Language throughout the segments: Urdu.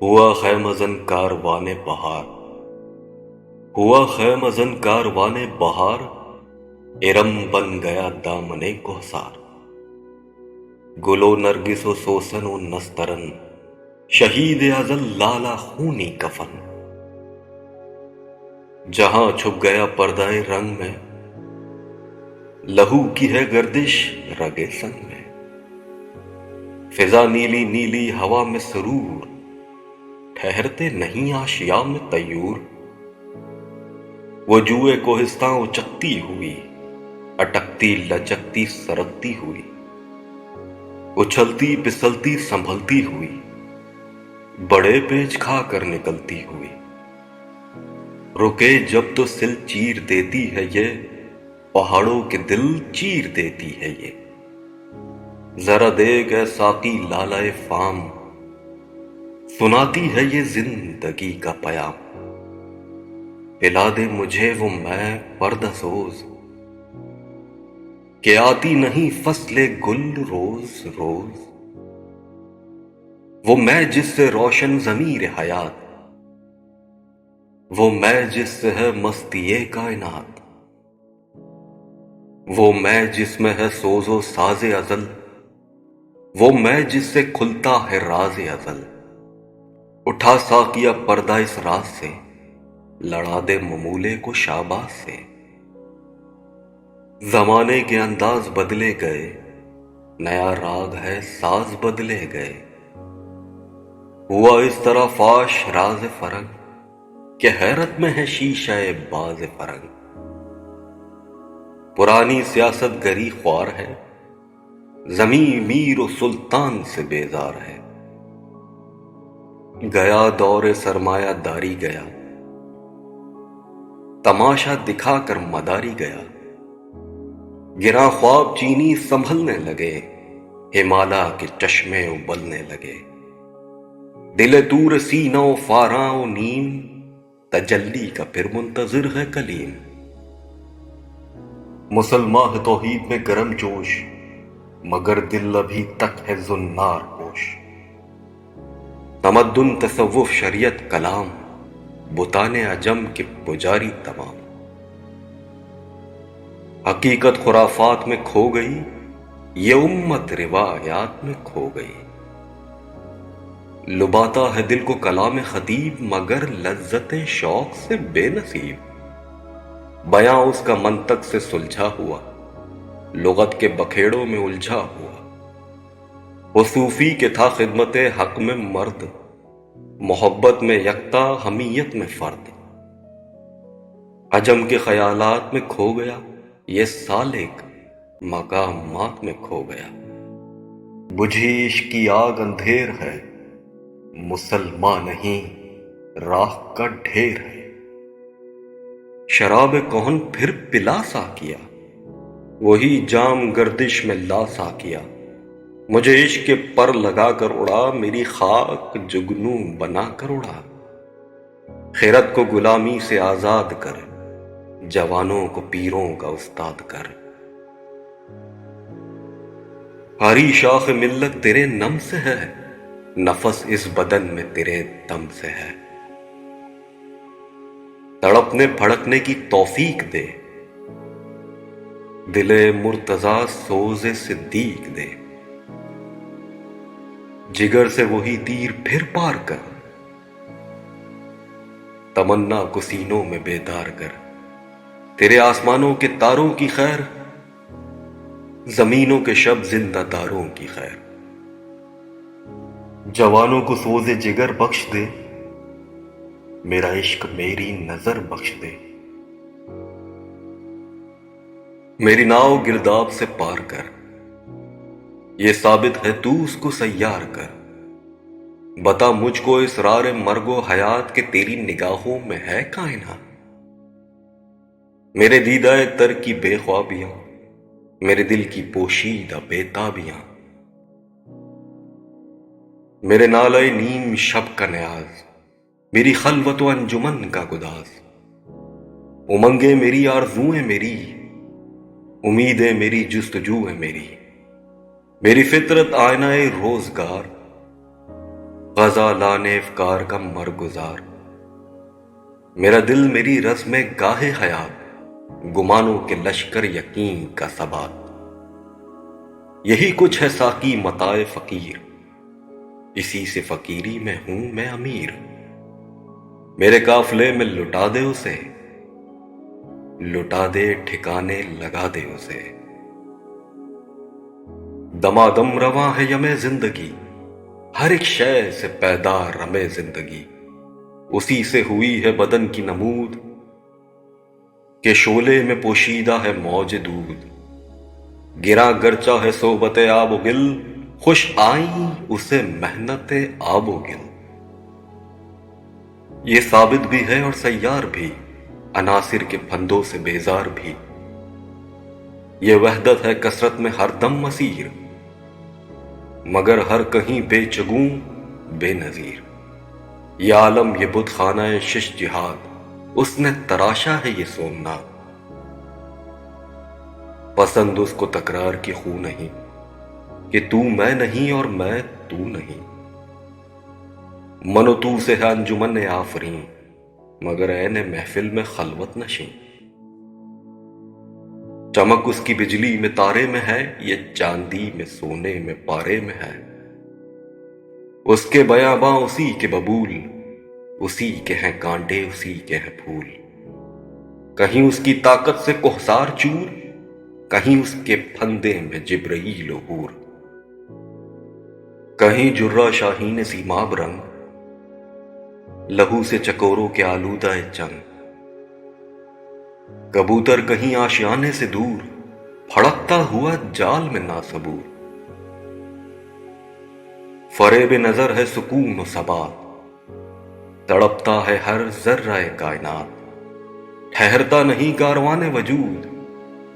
ہوا خیمزن کاروان بہار، ہوا خیمزن کاروان بہار، ارم بن گیا دامنے کوثار۔ گل و نرگس و سوسن و نسترن، شہید ازل لالا خونی کفن۔ جہاں چھپ گیا پردہ رنگ میں، لہو کی ہے گردش رگے سنگ میں۔ فضا نیلی نیلی ہوا میں سرور، ٹھہرتے نہیں آشیاء میں طیور۔ وہ جوئے کوہستاں اچکتی ہوئی، اٹکتی لچکتی سرکتی ہوئی، اچھلتی پسلتی سنبھلتی ہوئی، بڑے پیچ کھا کر نکلتی ہوئی۔ رکے جب تو سل چیر دیتی ہے یہ، پہاڑوں کے دل چیر دیتی ہے یہ۔ ذرا دیکھ اے ساقی لالۂ فام، سناتی ہے یہ زندگی کا پیام۔ پلا دے مجھے وہ میں پردہ سوز، کہ آتی نہیں فصل گل روز روز۔ وہ میں جس سے روشن ضمیر حیات، وہ میں جس سے ہے مستی کائنات۔ وہ میں جس میں ہے سوز و ساز ازل، وہ میں جس سے کھلتا ہے راز ازل۔ اٹھا ساقیہ پردہ اس راز سے، لڑا دے ممولے کو شاباز سے۔ زمانے کے انداز بدلے گئے، نیا راگ ہے ساز بدلے گئے۔ ہوا اس طرح فاش راز فرنگ، کہ حیرت میں ہے شیشہ باز فرنگ۔ پرانی سیاست گری خوار ہے، زمیں میر و سلطان سے بیزار ہے۔ گیا دور سرمایہ داری گیا، تماشا دکھا کر مداری گیا۔ گراں خواب چینی سنبھلنے لگے، ہمالا کے چشمے ابلنے لگے۔ دل طور سینہ و فاراں و نیم، تجلی کا پھر منتظر ہے کلیم۔ مسلمان توحید میں گرم جوش، مگر دل ابھی تک ہے زنار پوش۔ تمدن تصوف شریعت کلام، بتان عجم کے پجاری تمام۔ حقیقت خرافات میں کھو گئی، یہ امت روایات میں کھو گئی۔ لباتا ہے دل کو کلام خطیب، مگر لذت شوق سے بے نصیب۔ بیاں اس کا منطق سے سلجھا ہوا، لغت کے بکھیڑوں میں الجھا ہوا۔ وہ صوفی کے تھا خدمت حق میں مرد، محبت میں یکتا حمیت میں فرد۔ عجم کے خیالات میں کھو گیا، یہ سالک مقامات میں کھو گیا۔ بجھی عشق کی آگ اندھیر ہے، مسلمان نہیں راہ کا ڈھیر ہے۔ شراب کہن پھر پلا ساقیا، وہی جام گردش میں لا ساقیا۔ مجھے عشق کے پر لگا کر اڑا، میری خاک جگنو بنا کر اڑا۔ خیرت کو غلامی سے آزاد کر، جوانوں کو پیروں کا استاد کر۔ ہری شاخ ملت تیرے نم سے ہے، نفس اس بدن میں تیرے دم سے ہے۔ تڑپنے پھڑکنے کی توفیق دے، دل مرتضیٰ سوز صدیق دے۔ جگر سے وہی تیر پھر پار کر، تمنا کو سینوں میں بیدار کر۔ تیرے آسمانوں کے تاروں کی خیر، زمینوں کے شب زندہ داروں کی خیر۔ جوانوں کو سوز جگر بخش دے، میرا عشق میری نظر بخش دے۔ میری ناؤ گرداب سے پار کر، یہ ثابت ہے تو اس کو سیار کر۔ بتا مجھ کو اسرار مرگ و حیات، کہ تیری نگاہوں میں ہے کائنات۔ میرے دیدہ تر کی بے خوابیاں، میرے دل کی پوشیدہ بے تابیاں۔ میرے نالہ نیم شب کا نیاز، میری خلوت و انجمن کا گداز۔ امنگیں میری آرزوئیں میری، امیدیں میری جستجو ہے میری۔ میری فطرت آئینہ روزگار، غزہ لانے افکار کا مرگزار، میرا دل میری رس میں گاہے حیات، گمانوں کے لشکر یقین کا ثبات۔ یہی کچھ ہے ساقی متاع فقیر، اسی سے فقیری میں ہوں میں امیر۔ میرے قافلے میں لٹا دے اسے، لٹا دے ٹھکانے لگا دے اسے۔ دمادم رواں ہے یم زندگی، ہر ایک شے سے پیدا رمے زندگی۔ اسی سے ہوئی ہے بدن کی نمود، کہ شعلے میں پوشیدہ ہے موج دود۔ گراں گرچہ ہے صحبت آب و گل، خوش آئیں اسے محنت آب و گل۔ یہ ثابت بھی ہے اور سیار بھی، عناصر کے پھندوں سے بیزار بھی۔ یہ وحدت ہے کثرت میں ہر دم مسیر، مگر ہر کہیں بے چگوں بے نظیر۔ یہ عالم یہ بت خانہ شش جہاد، اس نے تراشا ہے یہ سومنات۔ پسند اس کو تکرار کی خو نہیں، کہ تو میں نہیں اور میں تو نہیں۔ من و تو سے ہے انجمن آفریں، مگر عین محفل میں خلوت نشیں۔ چمک اس کی بجلی میں تارے میں ہے، یہ چاندی میں سونے میں پارے میں ہے۔ اس کے بیاباں اسی کے ببول، اسی کے ہیں کانٹے اسی کے ہیں پھول۔ کہیں اس کی طاقت سے کوہسار چور، کہیں اس کے پھندے میں جبرائیل و حور۔ کہیں جرہ شاہین سیماب رنگ، لہو سے چکوروں کے آلودہ چنگ۔ کبوتر کہیں آشیانے سے دور، پھڑکتا ہوا جال میں ناصبور۔ فریب نظر ہے سکون و ثبات، تڑپتا ہے ہر ذرہ کائنات۔ ٹھہرتا نہیں کاروان وجود،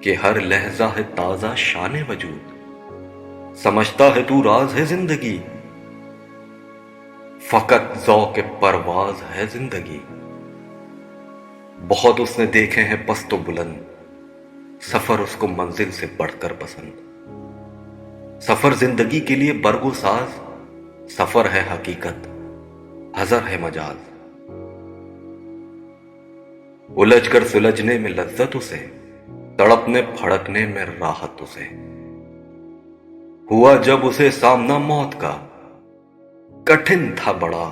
کہ ہر لحظہ ہے تازہ شان وجود۔ سمجھتا ہے تو راز ہے زندگی، فقط ذوق پرواز ہے زندگی۔ بہت اس نے دیکھے ہیں پست و بلند، سفر اس کو منزل سے بڑھ کر پسند۔ سفر زندگی کے لیے برگ و ساز، سفر ہے حقیقت، حذر ہے مجاز۔ الجھ کر سلجھنے میں لذت اسے، تڑپنے پھڑکنے میں راحت اسے۔ ہوا جب اسے سامنا موت کا، کٹھن تھا بڑا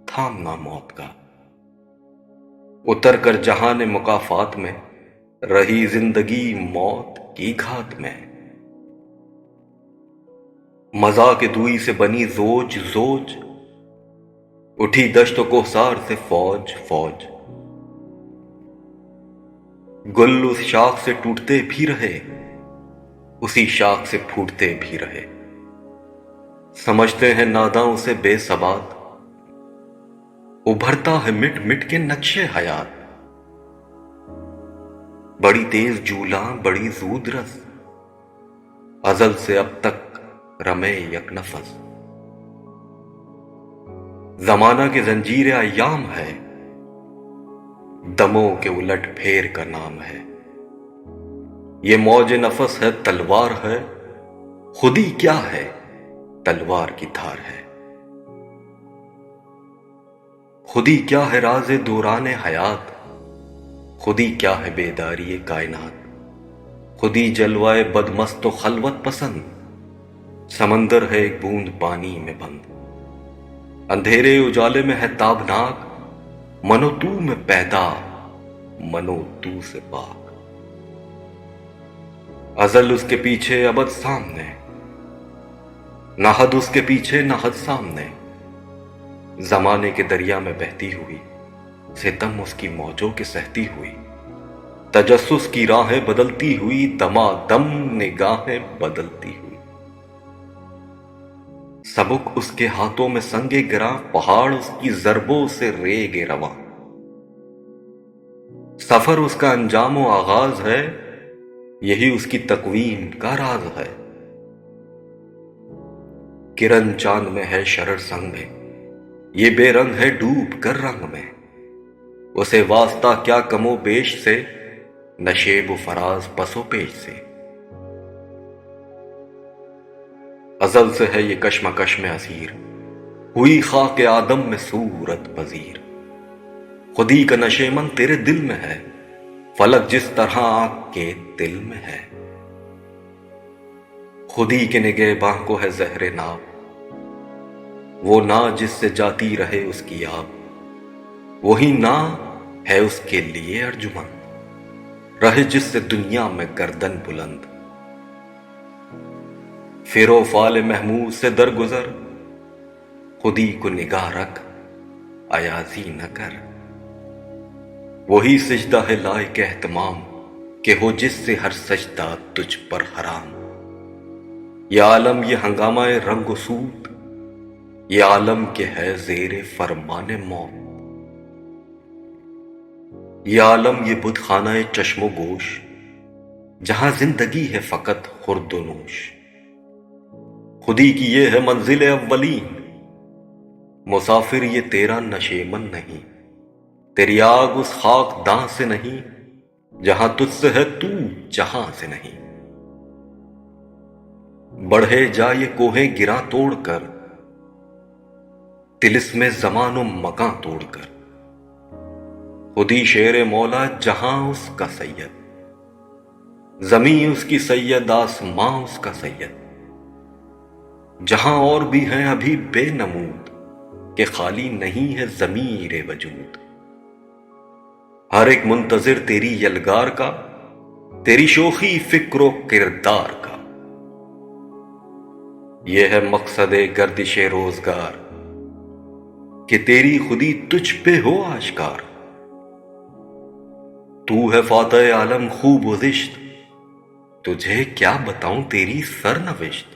تھامنا موت کا۔ اتر کر جہان مکافات میں، رہی زندگی موت کی گھات میں۔ مذاق دوئی سے بنی زوج زوج، اٹھی دشت و کوہسار سے فوج فوج۔ گل اس شاخ سے ٹوٹتے بھی رہے، اسی شاخ سے پھوٹتے بھی رہے۔ سمجھتے ہیں ناداں اسے بے ثبات، ابھرتا ہے مٹ مٹ کے نقش حیات۔ بڑی تیز جولاں بڑی زود رس، ازل سے اب تک رمے یک نفس۔ زمانہ کے زنجیر ایام ہے، دموں کے الٹ پھیر کا نام ہے۔ یہ موج نفس ہے تلوار ہے، خودی کیا ہے تلوار کی دھار ہے۔ خودی کیا ہے راز دوران حیات، خودی کیا ہے بیداری کائنات۔ خودی جلوائے بدمست و خلوت پسند، سمندر ہے ایک بوند پانی میں بند۔ اندھیرے اجالے میں ہے تابناک، منو تو میں پیدا منو تو سے پاک۔ ازل اس کے پیچھے ابد سامنے، نہ حد اس کے پیچھے نہ حد سامنے۔ زمانے کے دریا میں بہتی ہوئی، ستم اس کی موجوں کے سہتی ہوئی۔ تجسس کی راہیں بدلتی ہوئی، دمادم نگاہیں بدلتی ہوئی۔ سبک اس کے ہاتھوں میں سنگے گراں، پہاڑ اس کی ضربوں سے ریگ رواں۔ سفر اس کا انجام و آغاز ہے، یہی اس کی تقویم کا راز ہے۔ کرن چاند میں ہے شرر سنگ میں، یہ بے رنگ ہے ڈوب کر رنگ میں۔ اسے واسطہ کیا کم و بیش سے، نشیب و فراز پس و پیش سے۔ ازل سے ہے یہ کشمکش میں اسیر، ہوئی خاک آدم میں صورت پذیر، خودی کا نشیمن تیرے دل میں ہے، فلک جس طرح آنکھ کے دل میں ہے۔ خودی کے نگہباں کو ہے زہر ناب، وہ نا جس سے جاتی رہے اس کی آب، وہی نا ہے اس کے لیے ارجمند، رہے جس سے دنیا میں گردن بلند۔ فرو فال محمود سے درگزر، خودی کو نگاہ رکھ ایازی نہ کر، وہی سجدہ ہے لائق اہتمام کہ ہو جس سے ہر سجدہ تجھ پر حرام۔ یہ عالم یہ ہنگامہ رنگ و سود، یہ عالم کے ہے زیر فرمان موت، یہ عالم یہ بت خانہ چشم و گوش، جہاں زندگی ہے فقط خورد و نوش۔ خودی کی یہ ہے منزل اولین، مسافر یہ تیرا نشیمن نہیں، تیری آگ اس خاک داں سے نہیں، جہاں تجھ سے ہے تو جہاں سے نہیں۔ بڑھے جا یہ کوہیں گراں توڑ کر، طلسم زمان و مکاں توڑ کر، خودی شیر مولا جہاں اس کا سید، زمین اس کی سید آسماں اس کا سید، جہاں اور بھی ہیں ابھی بے نمود کہ خالی نہیں ہے ضمیر وجود۔ ہر ایک منتظر تیری یلغار کا، تیری شوخی فکر و کردار کا، یہ ہے مقصد گردش روزگار کہ تیری خودی تجھ پہ ہو آشکار۔ تو ہے فاتح عالم خوب و زشت، تجھے کیا بتاؤں تیری سرنوشت۔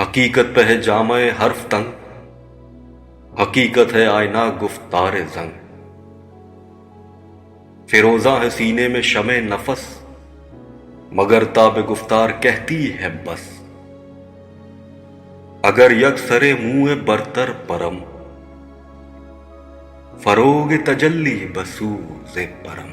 حقیقت پہ ہے جامع حرف تنگ، حقیقت ہے آئینہ گفتار زنگ، فیروزہ ہے سینے میں شمع نفس، مگر تاب گفتار کہتی ہے بس۔ اگر یک سرے منہ برتر پرم، فروغ تجلی بسوز پرم۔